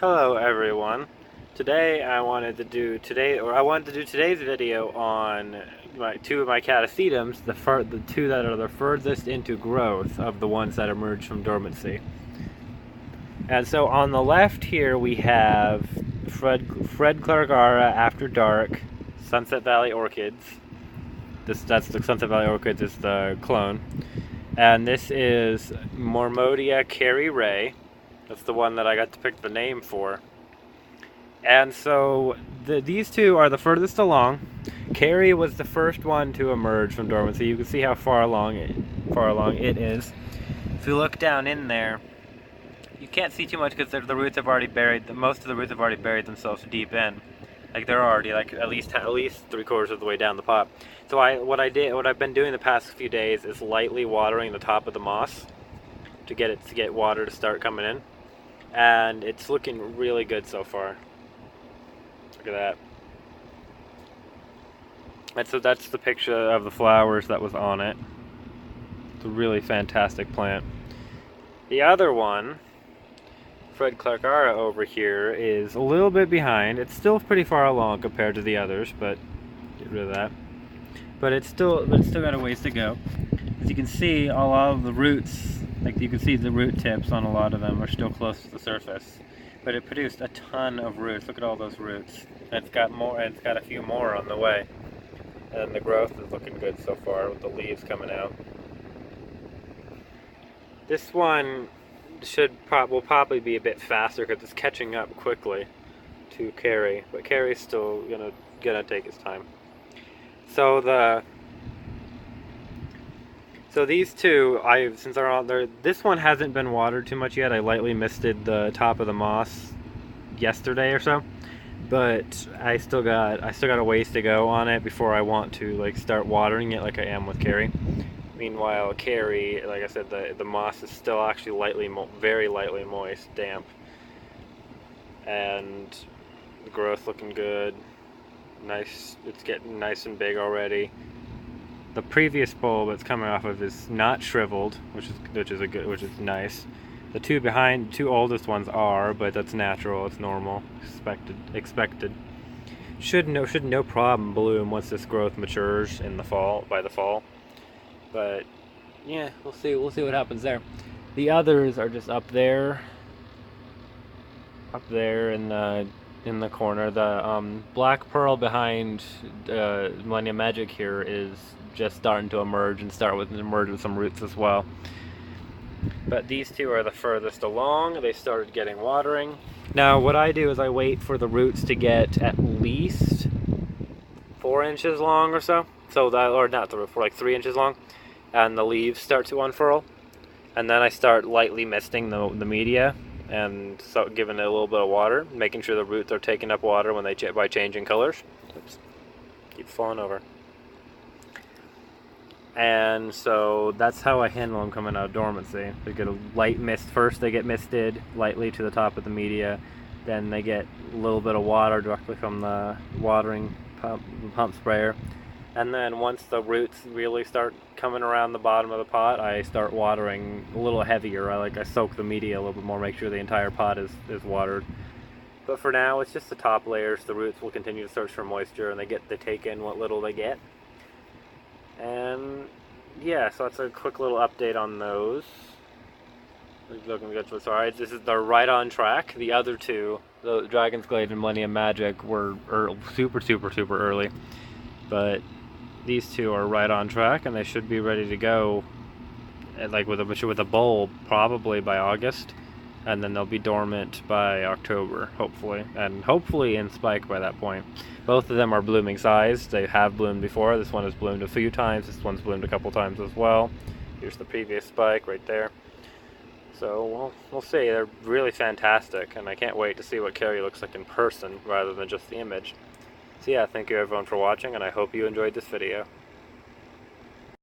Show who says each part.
Speaker 1: Hello everyone. Today I wanted to do today's video on two of my Catasetenids, the two that are the furthest into growth of the ones that emerged from dormancy. And so on the left here we have Fred Clargara After Dark, Sunset Valley Orchids. That's the Sunset Valley Orchids is the clone. And this is Mormodia Carrie Ray. That's the one that I got to pick the name for. And so these two are the furthest along. Carrie was the first one to emerge from dormancy. You can see how far along it is. If you look down in there, you can't see too much because the roots have already most of the roots have already buried themselves deep in. Like they're already like at least 3/4 of the way down the pot. So what I've been doing the past few days is lightly watering the top of the moss to get water to start coming in. And it's looking really good so far. Look at that. And so that's the picture of the flowers that was on it. It's a really fantastic plant. The other one, Fred Clargara over here, is a little bit behind. It's still pretty far along compared to the others, but get rid of that. But it's still got a ways to go. As you can see, a lot of the roots, like you can see the root tips on a lot of them are still close to the surface. But it produced a ton of roots. Look at all those roots. And it's got more, and it's got a few more on the way. And the growth is looking good so far with the leaves coming out. This one will probably be a bit faster because it's catching up quickly to Carrie, but Carrie's still gonna take its time. So these two, since they're on there, this one hasn't been watered too much yet. I lightly misted the top of the moss yesterday or so, but I still got a ways to go on it before I want to start watering it like I am with Carrie. Meanwhile, Carrie, like I said, the moss is still actually very lightly moist, damp, and the growth looking good. Nice, it's getting nice and big already. The previous bulb it's coming off of is not shriveled, which is nice. The two oldest ones are, but that's natural. It's normal, expected. Should no problem bloom once this growth matures in the fall. By the fall, but yeah, we'll see what happens there. The others are just up there in the corner. The black pearl behind Millennium Magic here is just starting to emerge and emerge with some roots as well. But these two are the furthest along. They started getting watering. Now what I do is I wait for the roots to get at least 4 inches long or so. Or not for like 3 inches long, and the leaves start to unfurl, and then I start lightly misting the media and so giving it a little bit of water, making sure the roots are taking up water by changing colors. Oops, keep falling over. And so that's how I handle them coming out of dormancy. They get a light mist first. They get misted lightly to the top of the media. Then they get a little bit of water directly from the watering pump sprayer. And then once the roots really start coming around the bottom of the pot, I start watering a little heavier. I soak the media a little bit more, make sure the entire pot is watered. But for now, it's just the top layers. The roots will continue to search for moisture, and they take in what little they get. And yeah, so that's a quick little update on those. Sorry, they're right on track. The other two, the Dragon's Glade and Millennium Magic, were super early, but these two are right on track, and they should be ready to go, with a bulb probably by August, and then they'll be dormant by October, hopefully, and hopefully in spike by that point. Both of them are blooming size. They have bloomed before. This one has bloomed a few times. This one's bloomed a couple times as well. Here's the previous spike right there. So we'll see. They're really fantastic, and I can't wait to see what Carrie looks like in person rather than just the image. So yeah, thank you everyone for watching, and I hope you enjoyed this video.